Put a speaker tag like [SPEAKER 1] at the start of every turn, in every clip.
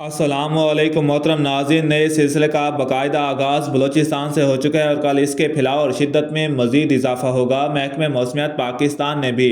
[SPEAKER 1] अस्सलाम वालेकुम मोहतरम नाज़रीन। नए सिलसिले का बाकायदा आगाज़ बलोचिस्तान से हो चुका है और कल इसके फैलाव और शिद्दत में मज़ीद इजाफा होगा। महकमे मौसमियात पाकिस्तान ने भी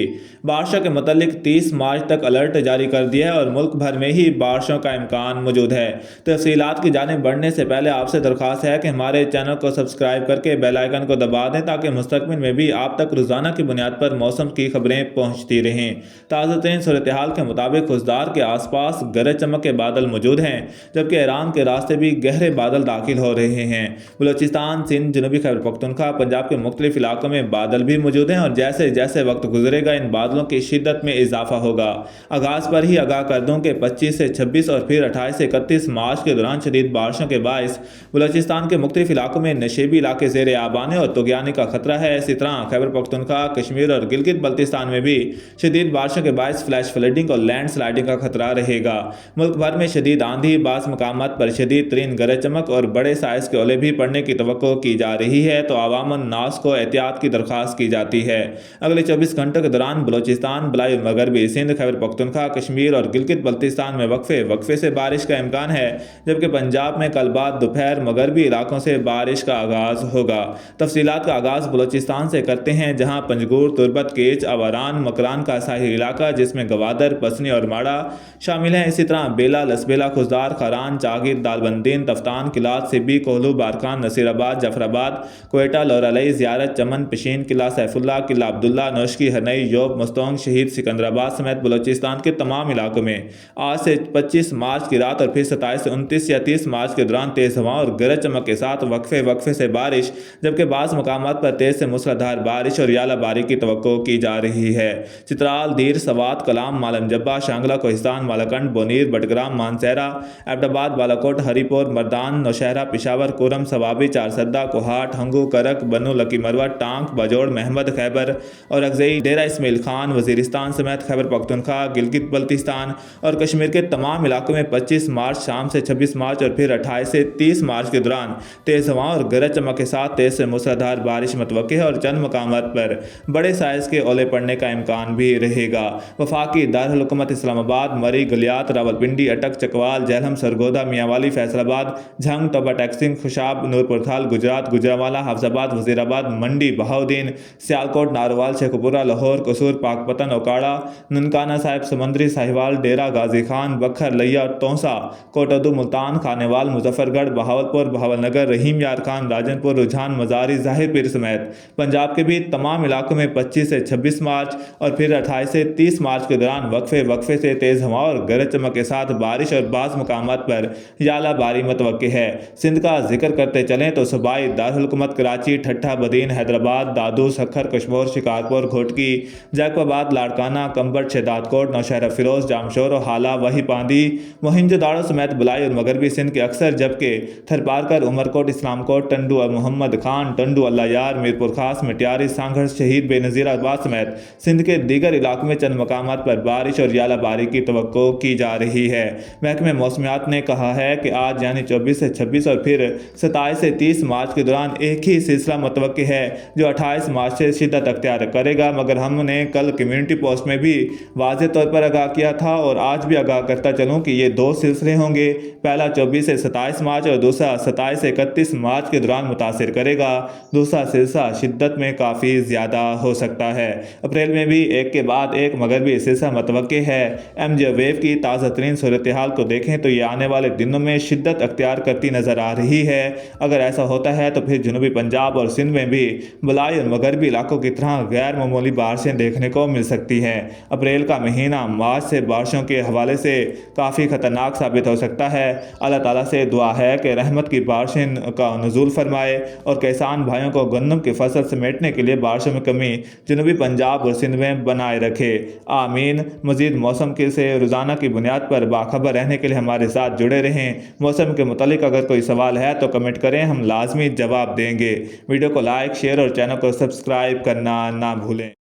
[SPEAKER 1] बारिशों के मतलब 30 मार्च तक अलर्ट जारी कर दिया है और मुल्क भर में ही बारिशों का इम्कान मौजूद है। तफसीलात की जानिब बढ़ने से पहले आपसे दरख्वास्त है कि हमारे चैनल को सब्सक्राइब करके बेल आइकन को दबा दें ताकि मुस्तक़बिल में भी आप तक रोज़ाना की बुनियाद पर मौसम की खबरें पहुँचती रहें। ताज़ा तरीन सूरत हाल के मुताबिक खुशदार के आस पास गरज चमक के बादल मौजूद हैं, जबकि ईरान के रास्ते भी गहरे बादल दाखिल हो रहे हैं। बलूचिस्तान, सिंध, जनूबी खैबर पख्तूनख्वा, पंजाब के मुख्तलिफ इलाकों में बादल भी मौजूद हैं और जैसे जैसे वक्त गुजरेगा इन बादलों की शिद्दत में इजाफा होगा। आगाज़ पर ही आगाह कर दूं कि 25 से 26 और फिर 28 से 31 मार्च के दौरान शदीद बारिशों के बायस बलूचिस्तान के मुख्तलिफ इलाकों में नशेबी इलाके ज़ेर आब आने और तुगयानी का खतरा है। इसी तरह खैबर पख्तूनख्वा, कश्मीर और गिलगित बल्तिस्तान में भी शदीद बारिशों के बायस फ्लैश फ्लडिंग और लैंड स्लाइडिंग का खतरा रहेगा। मुल्क भर में शदीद आंधी, बास मकामात पर शदीद तरीन गरज चमक और बड़े साइज के ओले भी पड़ने की तवक्को की जा रही है, तो अवामन नास को एहतियात की दरख्वास्त की जाती है। अगले 24 घंटों के दौरान बलोचिस्तान, बलाई मगरबी सिंध, खैबर पख्तूनख्वा, कश्मीर और गिलगित बल्तिस्तान में वक्फे से बारिश का इम्कान है, जबकि पंजाब में कल बाद दोपहर मगरबी इलाकों से बारिश का आगाज होगा। तफसीलात का आगाज बलोचिस्तान से करते हैं, जहाँ पंजगुर, तुरबत, केच, अवारान, मकरान का साहिल इलाका जिसमें गवादर, पसनी और माड़ा शामिल हैं। इसी तरह बेला, लसबेला, खुजदार, खरान, चागिर, दालबंदीन, तफ्तान, किलात, सिब्बी, कोहलू, बारखान, नसीराबाद, जफराबाद, कोयटा, लोरालई, ज़ियारत, चमन, पिशीन, किला सैफुल्ला, किला अब्दुल्ला, नौशकी, हरनई, योब, मुस्तोंग, शहीद सिकंदराबाद समेत बलूचिस्तान के तमाम इलाकों में आज से 25 मार्च की रात और फिर 27 से 29 या 30 मार्च के दौरान तेज़ हवा और गरज चमक के साथ वक्फे से बारिश, जबकि बाज़ मकामात पर तेज़ से मूसलाधार बारिश और यालाबारी की तवक्को की जा रही है। चित्राल, दीर, सवात, कलाम, मालम जब्बा, शांगला, कोहिस्तान, मालाकंड, बोनीर, बटग्राम, मानसेरा, एबटाबाद, बालाकोट, हरीपुर, मर्दान, नौशहरा, पिशावर, कोरम, सवाबी, चारसद्दा, कोहाट, हंगू, करक, बनू, लकी मरवा, टांक, बजोड़, महमद, खैबर और अगजई, डेरा इस्माइल खान, वजीरिस्तान समेत खैबर पख्तूनख्वा, गिलगित बल्तिस्तान और कश्मीर के तमाम इलाकों में 25 मार्च शाम से 26 मार्च और फिर 28 से 30 मार्च के दौरान तेज़ हवा और गरज चमक के साथ तेज़ से मूसलाधार बारिश मतवक्के है और चंद मकामात पर बड़े साइज के ओले पड़ने का इम्कान भी रहेगा। वफाकी दारुल हुकूमत इस्लामाबाद, मरी, गलियात, रावलपिंडी, अटक, चकवाल, झेलम, सरगोदा, मियांवाली, फैसलाबाद, झंग, तोबा टैक्सिंग, खुशाब, नूरपुर खाल, गुजरात, गुजरावाला, हाफजाबाद, वजीराबाद, मंडी, बहाउद्दीन, सियालकोट, नारोवाल, शेखपुरा, लाहौर, कसूर, पाकपतन, ओकाड़ा, ननकाना साहिब, समंदरी, साहिवाल, डेरा गाजी खान, बखर, लैया, तौसा, कोटदू, मुल्तान, खानेवाल, मुजफ्फरगढ़, बहावलपुर, बहावलनगर, रहीम यार खान, राजनपुर, रुझान, मजारी, जाहिर पीर समेत पंजाब के भी तमाम इलाकों में 25 से 26 मार्च और फिर 28 से 30 मार्च के दौरान वक्फे से तेज़ हवा और गरज चमक के साथ बारिश और बाज़ मकामात पर याला बारी मतवक्के है। सिंध का जिक्र करते चलें तो सूबाई दारुल हुकूमत कराची, ठट्ठा, बदीन, हैदराबाद, दादू, सखर, कश्मोर, शिकारपुर, घोटकी, जैकोबाद, लाड़काना, कंबट, शहदादकोट, नौशहरा, फिरोज, जामशोर और हाला, वही पांदी, मोहिंजोदाड़ो समेत बलाई और मगरबी सिंध के अक्सर, जबकि थरपारकर, उमरकोट, इस्लामकोट, टंडू और मोहम्मद खान, टंडू, अल्लाह यार, मीरपुर खास, मिट्यारी, सांघर, शहीद, बेनज़ीराबाद समेत सिंध के दीगर इलाकों में चंद मकामात पर बारिश और याला बारी की तवक्को की जा रही है। महकमे मौसमियात ने कहा है कि आज यानी 24 से 26 और फिर 27 से 30 मार्च के दौरान एक ही सिलसिला मतवक्के है जो 28 मार्च से शिद्दत अख्तियार करेगा, मगर हमने कल कम्युनिटी पोस्ट में भी वाज़ेह तौर पर आगाह किया था और आज भी आगाह करता चलूँ कि ये दो सिलसिले होंगे। पहला 24 से 27 मार्च और दूसरा 27 से 31 मार्च के दौरान मुतासिर करेगा। दूसरा सिलसिला शिद्दत में काफ़ी ज़्यादा हो सकता है। अप्रैल में भी एक के बाद एक मगरबी सिलसिला मतवक्के है। एमजे वेव की ताज़ा तरीन सूरत हाल को देखें तो ये आने वाले दिनों में शिद्दत अख्तियार करती नज़र आ रही है। अगर ऐसा होता है तो फिर जनूबी पंजाब और सिंध में भी बलाई और मगरबी इलाकों की तरह गैर मामूली बारिशें देखने को मिल सकती हैं। अप्रैल का महीना मार्च से बारिशों के हवाले से काफ़ी ख़तरनाक साबित हो सकता है। अल्लाह ताला से दुआ है कि रहमत की बारिशें का नुज़ूल फरमाए और किसान भाइयों को गंदम की फसल समेटने के लिए बारिशों में कमी जनूबी पंजाब और सिंध में बनाए रखे। आमीन। मज़ीद मौसम के से रोज़ाना की बुनियाद पर बाखबर रहने के लिए हमारे साथ जुड़े रहें। मौसम के मुतालिक अगर कोई सवाल है तो कमेंट करें, हम लाजमी जवाब देंगे। वीडियो को लाइक, शेयर और चैनल को सब्सक्राइब करना ना भूलें।